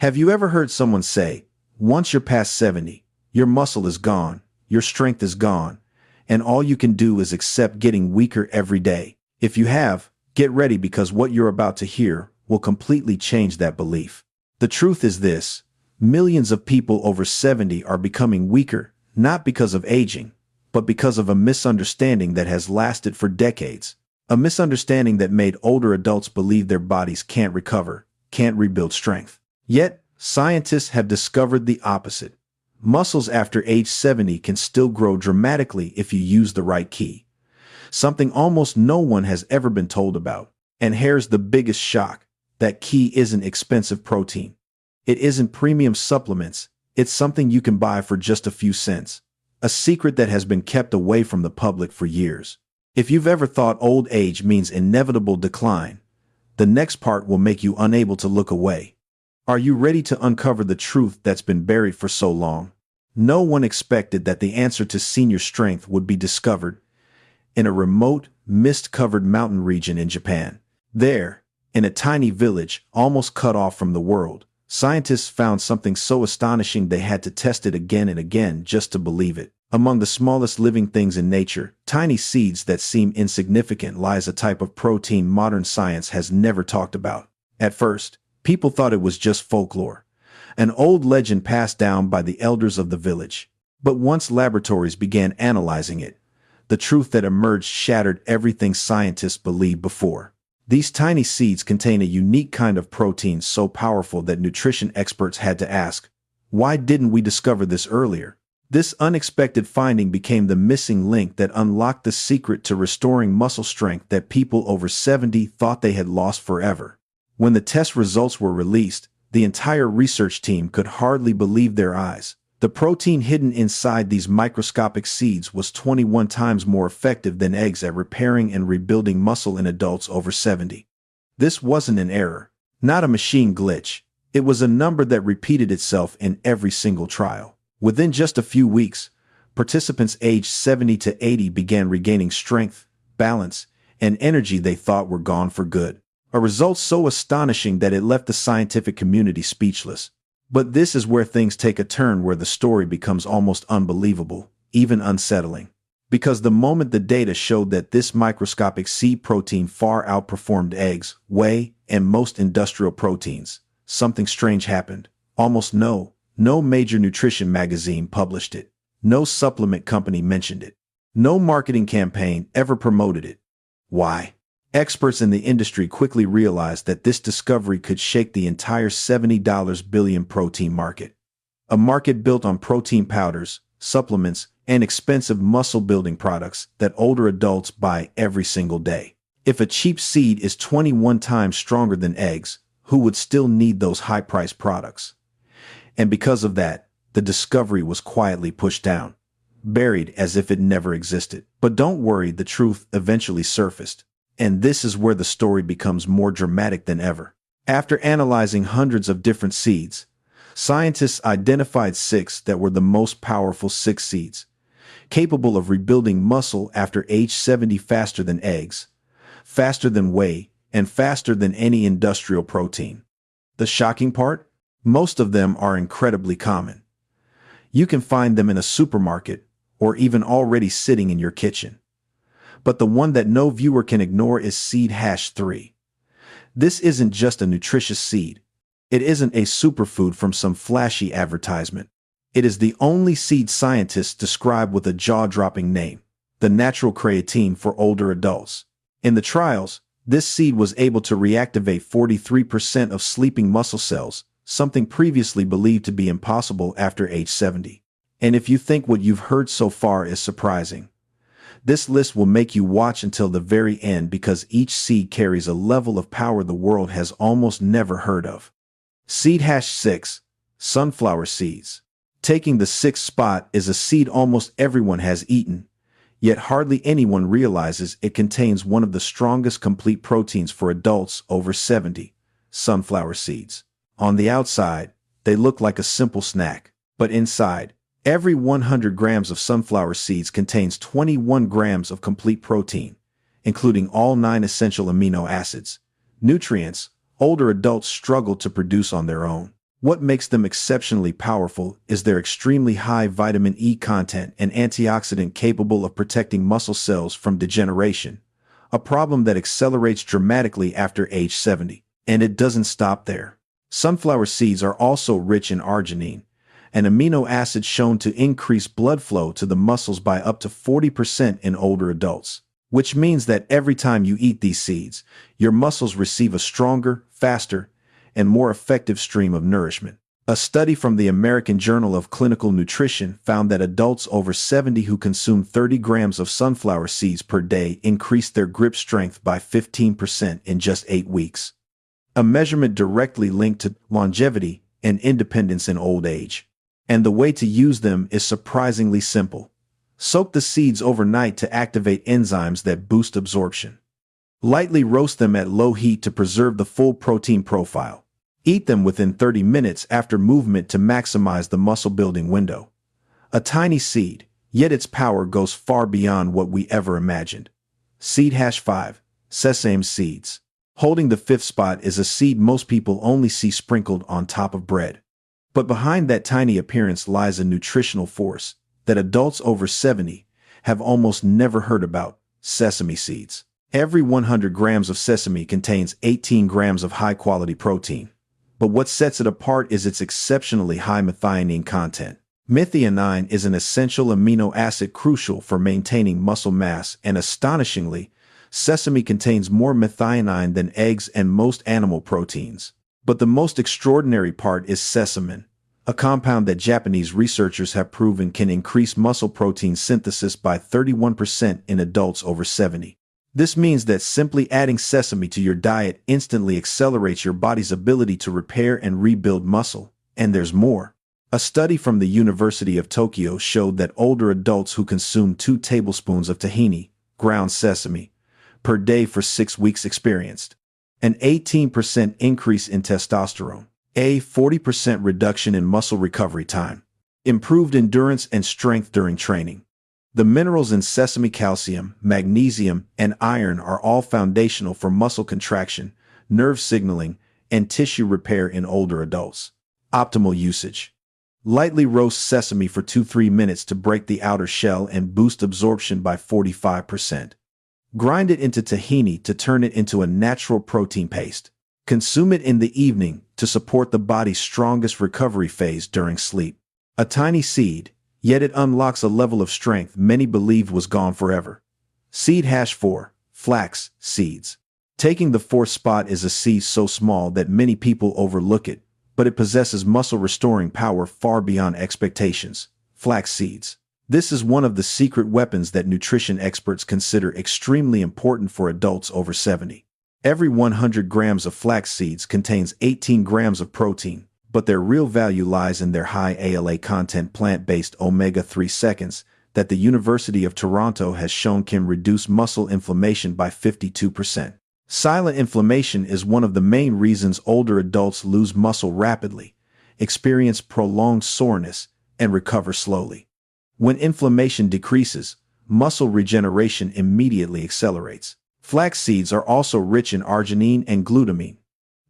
Have you ever heard someone say, once you're past 70, your muscle is gone, your strength is gone, and all you can do is accept getting weaker every day? If you have, get ready because what you're about to hear will completely change that belief. The truth is this: millions of people over 70 are becoming weaker, not because of aging, but because of a misunderstanding that has lasted for decades. A misunderstanding that made older adults believe their bodies can't recover, can't rebuild strength. Yet, scientists have discovered the opposite. Muscles after age 70 can still grow dramatically if you use the right key. Something almost no one has ever been told about. And here's the biggest shock: that key isn't expensive protein. It isn't premium supplements. It's something you can buy for just a few cents. A secret that has been kept away from the public for years. If you've ever thought old age means inevitable decline, the next part will make you unable to look away. Are you ready to uncover the truth that's been buried for so long? No one expected that the answer to senior strength would be discovered in a remote, mist-covered mountain region in Japan. There, in a tiny village, almost cut off from the world, scientists found something so astonishing they had to test it again and again just to believe it. Among the smallest living things in nature, tiny seeds that seem insignificant, lies a type of protein modern science has never talked about. At first, people thought it was just folklore, an old legend passed down by the elders of the village. But once laboratories began analyzing it, the truth that emerged shattered everything scientists believed before. These tiny seeds contain a unique kind of protein so powerful that nutrition experts had to ask, why didn't we discover this earlier? This unexpected finding became the missing link that unlocked the secret to restoring muscle strength that people over 70 thought they had lost forever. When the test results were released, the entire research team could hardly believe their eyes. The protein hidden inside these microscopic seeds was 21 times more effective than eggs at repairing and rebuilding muscle in adults over 70. This wasn't an error, not a machine glitch. It was a number that repeated itself in every single trial. Within just a few weeks, participants aged 70 to 80 began regaining strength, balance, and energy they thought were gone for good. A result so astonishing that it left the scientific community speechless. But this is where things take a turn, where the story becomes almost unbelievable, even unsettling. Because the moment the data showed that this microscopic seed protein far outperformed eggs, whey, and most industrial proteins, something strange happened. Almost no major nutrition magazine published it. No supplement company mentioned it. No marketing campaign ever promoted it. Why? Experts in the industry quickly realized that this discovery could shake the entire $70 billion protein market. A market built on protein powders, supplements, and expensive muscle-building products that older adults buy every single day. If a cheap seed is 21 times stronger than eggs, who would still need those high-priced products? And because of that, the discovery was quietly pushed down, buried as if it never existed. But don't worry, the truth eventually surfaced. And this is where the story becomes more dramatic than ever. After analyzing hundreds of different seeds, scientists identified 6 that were the most powerful 6 seeds, capable of rebuilding muscle after age 70 faster than eggs, faster than whey, and faster than any industrial protein. The shocking part? Most of them are incredibly common. You can find them in a supermarket or even already sitting in your kitchen. But the one that no viewer can ignore is seed #3. This isn't just a nutritious seed. It isn't a superfood from some flashy advertisement. It is the only seed scientists describe with a jaw-dropping name: the natural creatine for older adults. In the trials, this seed was able to reactivate 43% of sleeping muscle cells, something previously believed to be impossible after age 70. And if you think what you've heard so far is surprising, this list will make you watch until the very end, because each seed carries a level of power the world has almost never heard of. Seed #6, sunflower seeds. Taking the 6th spot is a seed almost everyone has eaten, yet hardly anyone realizes it contains one of the strongest complete proteins for adults over 70, sunflower seeds. On the outside, they look like a simple snack, but inside, every 100 grams of sunflower seeds contains 21 grams of complete protein, including all 9 essential amino acids, nutrients older adults struggle to produce on their own. What makes them exceptionally powerful is their extremely high vitamin E content and antioxidant capable of protecting muscle cells from degeneration, a problem that accelerates dramatically after age 70. And it doesn't stop there. Sunflower seeds are also rich in arginine, an amino acid shown to increase blood flow to the muscles by up to 40% in older adults, which means that every time you eat these seeds, your muscles receive a stronger, faster, and more effective stream of nourishment. A study from the American Journal of Clinical Nutrition found that adults over 70 who consumed 30 grams of sunflower seeds per day increased their grip strength by 15% in just 8 weeks. A measurement directly linked to longevity and independence in old age. And the way to use them is surprisingly simple. Soak the seeds overnight to activate enzymes that boost absorption. Lightly roast them at low heat to preserve the full protein profile. Eat them within 30 minutes after movement to maximize the muscle-building window. A tiny seed, yet its power goes far beyond what we ever imagined. Seed #5, sesame seeds. Holding the 5th spot is a seed most people only see sprinkled on top of bread. But behind that tiny appearance lies a nutritional force that adults over 70 have almost never heard about: sesame seeds. Every 100 grams of sesame contains 18 grams of high-quality protein. But what sets it apart is its exceptionally high methionine content. Methionine is an essential amino acid crucial for maintaining muscle mass, and astonishingly, sesame contains more methionine than eggs and most animal proteins. But the most extraordinary part is sesamin, a compound that Japanese researchers have proven can increase muscle protein synthesis by 31% in adults over 70. This means that simply adding sesame to your diet instantly accelerates your body's ability to repair and rebuild muscle. And there's more. A study from the University of Tokyo showed that older adults who consumed 2 tablespoons of tahini, ground sesame, per day for 6 weeks experienced an 18% increase in testosterone, a 40% reduction in muscle recovery time, improved endurance and strength during training. The minerals in sesame, calcium, magnesium, and iron, are all foundational for muscle contraction, nerve signaling, and tissue repair in older adults. Optimal usage. Lightly roast sesame for 2-3 minutes to break the outer shell and boost absorption by 45%. Grind it into tahini to turn it into a natural protein paste. Consume it in the evening to support the body's strongest recovery phase during sleep. A tiny seed, yet it unlocks a level of strength many believed was gone forever. Seed #4, flax seeds. Taking the 4th spot is a seed so small that many people overlook it, but it possesses muscle-restoring power far beyond expectations. Flax seeds. This is one of the secret weapons that nutrition experts consider extremely important for adults over 70. Every 100 grams of flax seeds contains 18 grams of protein, but their real value lies in their high ALA content plant-based omega-3 seconds that the University of Toronto has shown can reduce muscle inflammation by 52%. Silent inflammation is one of the main reasons older adults lose muscle rapidly, experience prolonged soreness, and recover slowly. When inflammation decreases, muscle regeneration immediately accelerates. Flax seeds are also rich in arginine and glutamine,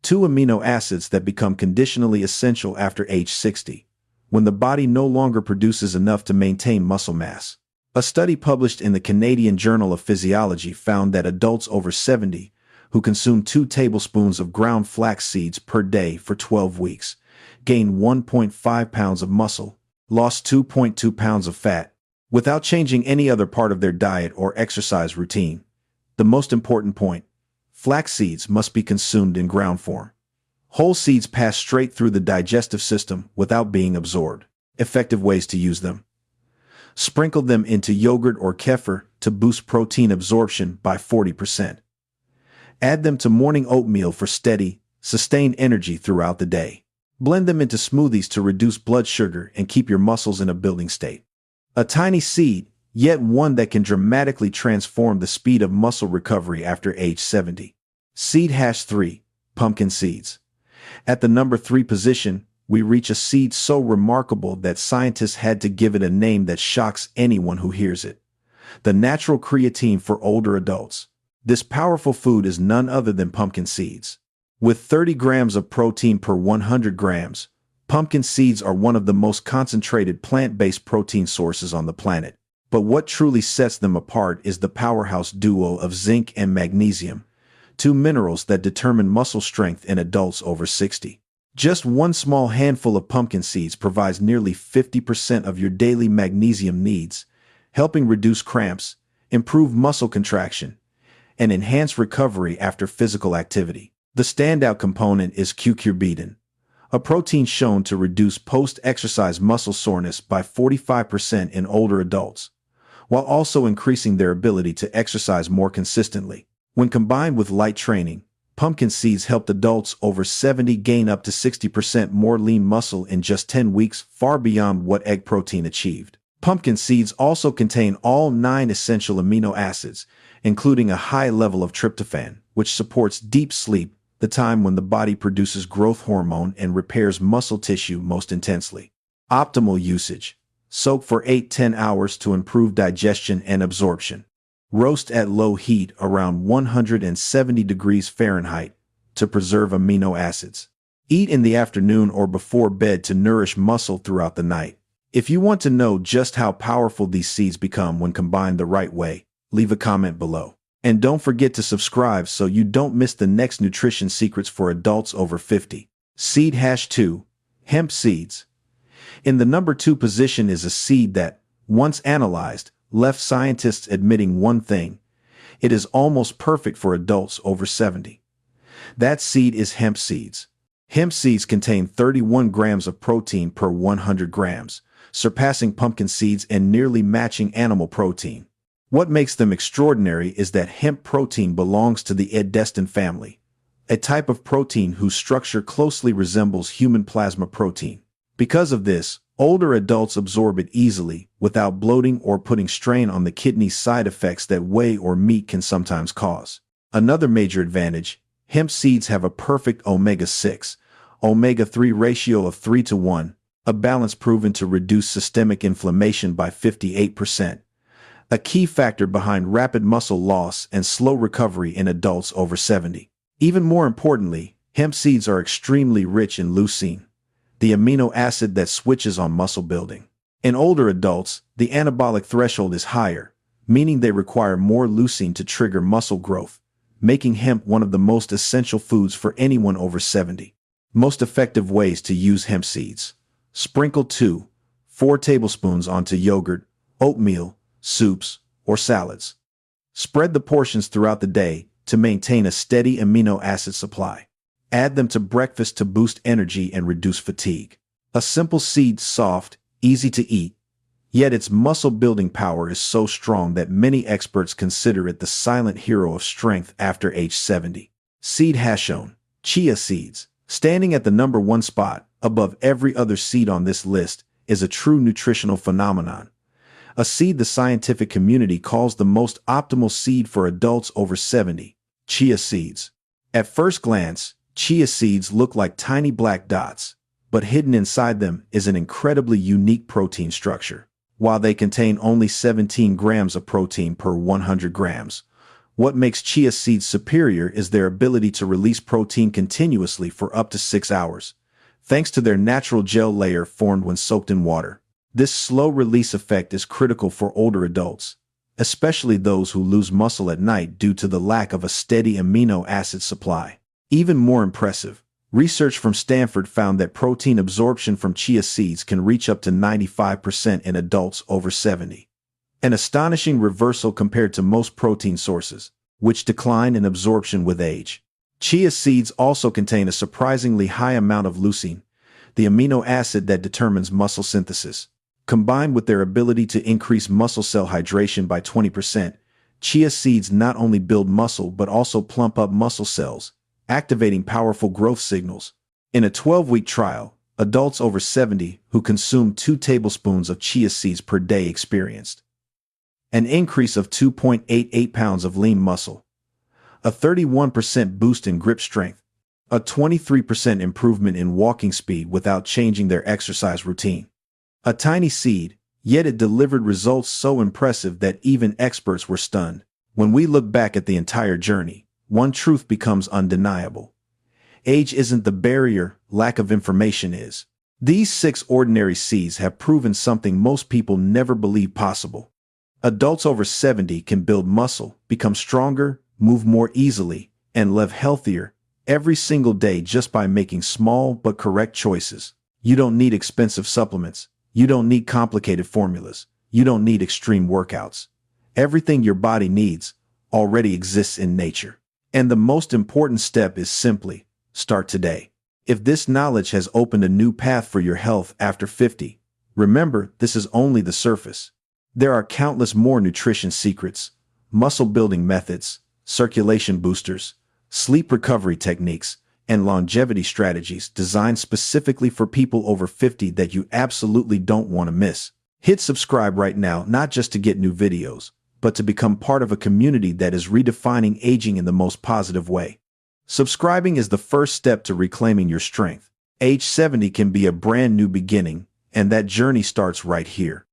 2 amino acids that become conditionally essential after age 60, when the body no longer produces enough to maintain muscle mass. A study published in the Canadian Journal of Physiology found that adults over 70 who consume 2 tablespoons of ground flax seeds per day for 12 weeks gained 1.5 pounds of muscle, lost 2.2 pounds of fat, without changing any other part of their diet or exercise routine. The most important point: flax seeds must be consumed in ground form. Whole seeds pass straight through the digestive system without being absorbed. Effective ways to use them: sprinkle them into yogurt or kefir to boost protein absorption by 40%. Add them to morning oatmeal for steady, sustained energy throughout the day. Blend them into smoothies to reduce blood sugar and keep your muscles in a building state. A tiny seed, yet one that can dramatically transform the speed of muscle recovery after age 70. Seed #3, pumpkin seeds. At the number 3 position, we reach a seed so remarkable that scientists had to give it a name that shocks anyone who hears it: the natural creatine for older adults. This powerful food is none other than pumpkin seeds. With 30 grams of protein per 100 grams, Pumpkin seeds are one of the most concentrated plant-based protein sources on the planet. But what truly sets them apart is the powerhouse duo of zinc and magnesium, two minerals that determine muscle strength in adults over 60. Just one small handful of pumpkin seeds provides nearly 50% of your daily magnesium needs, helping reduce cramps, improve muscle contraction, and enhance recovery after physical activity. The standout component is cucurbitacin, a protein shown to reduce post-exercise muscle soreness by 45% in older adults, while also increasing their ability to exercise more consistently. When combined with light training, pumpkin seeds helped adults over 70 gain up to 60% more lean muscle in just 10 weeks, far beyond what egg protein achieved. Pumpkin seeds also contain all 9 essential amino acids, including a high level of tryptophan, which supports deep sleep, the time when the body produces growth hormone and repairs muscle tissue most intensely. Optimal usage. Soak for 8–10 hours to improve digestion and absorption. Roast at low heat around 170 degrees Fahrenheit to preserve amino acids. Eat in the afternoon or before bed to nourish muscle throughout the night. If you want to know just how powerful these seeds become when combined the right way, leave a comment below. And don't forget to subscribe so you don't miss the next nutrition secrets for adults over 50. Seed #2. Hemp seeds. In the number 2 position is a seed that, once analyzed, left scientists admitting one thing: it is almost perfect for adults over 70. That seed is hemp seeds. Hemp seeds contain 31 grams of protein per 100 grams, surpassing pumpkin seeds and nearly matching animal protein. What makes them extraordinary is that hemp protein belongs to the edestin family, a type of protein whose structure closely resembles human plasma protein. Because of this, older adults absorb it easily, without bloating or putting strain on the kidney side effects that whey or meat can sometimes cause. Another major advantage: hemp seeds have a perfect omega-6, omega-3 ratio of 3:1, a balance proven to reduce systemic inflammation by 58%. A key factor behind rapid muscle loss and slow recovery in adults over 70. Even more importantly, hemp seeds are extremely rich in leucine, the amino acid that switches on muscle building. In older adults, the anabolic threshold is higher, meaning they require more leucine to trigger muscle growth, making hemp one of the most essential foods for anyone over 70. Most effective ways to use hemp seeds. Sprinkle 2–4 tablespoons onto yogurt, oatmeal, soups, or salads. Spread the portions throughout the day to maintain a steady amino acid supply. Add them to breakfast to boost energy and reduce fatigue. A simple seed, soft, easy to eat, yet its muscle-building power is so strong that many experts consider it the silent hero of strength after age 70. Seed #1. Chia seeds. Standing at the number 1 spot, above every other seed on this list, is a true nutritional phenomenon. A seed the scientific community calls the most optimal seed for adults over 70. Chia seeds. At first glance, chia seeds look like tiny black dots, but hidden inside them is an incredibly unique protein structure. While they contain only 17 grams of protein per 100 grams, what makes chia seeds superior is their ability to release protein continuously for up to 6 hours, thanks to their natural gel layer formed when soaked in water. This slow release effect is critical for older adults, especially those who lose muscle at night due to the lack of a steady amino acid supply. Even more impressive, research from Stanford found that protein absorption from chia seeds can reach up to 95% in adults over 70. An astonishing reversal compared to most protein sources, which decline in absorption with age. Chia seeds also contain a surprisingly high amount of leucine, the amino acid that determines muscle synthesis. Combined with their ability to increase muscle cell hydration by 20%, chia seeds not only build muscle but also plump up muscle cells, activating powerful growth signals. In a 12-week trial, adults over 70 who consumed 2 tablespoons of chia seeds per day experienced an increase of 2.88 pounds of lean muscle, a 31% boost in grip strength, a 23% improvement in walking speed without changing their exercise routine. A tiny seed, yet it delivered results so impressive that even experts were stunned. When we look back at the entire journey, one truth becomes undeniable. Age isn't the barrier, lack of information is. These 6 ordinary C's have proven something most people never believed possible. Adults over 70 can build muscle, become stronger, move more easily, and live healthier every single day just by making small but correct choices. You don't need expensive supplements. You don't need complicated formulas. You don't need extreme workouts. Everything your body needs already exists in nature. And the most important step is simply start today. If this knowledge has opened a new path for your health after 50, remember, this is only the surface. There are countless more nutrition secrets, muscle building methods, circulation boosters, sleep recovery techniques, and longevity strategies designed specifically for people over 50 that you absolutely don't want to miss. Hit subscribe right now, not just to get new videos, but to become part of a community that is redefining aging in the most positive way. Subscribing is the first step to reclaiming your strength. Age 70 can be a brand new beginning, and that journey starts right here.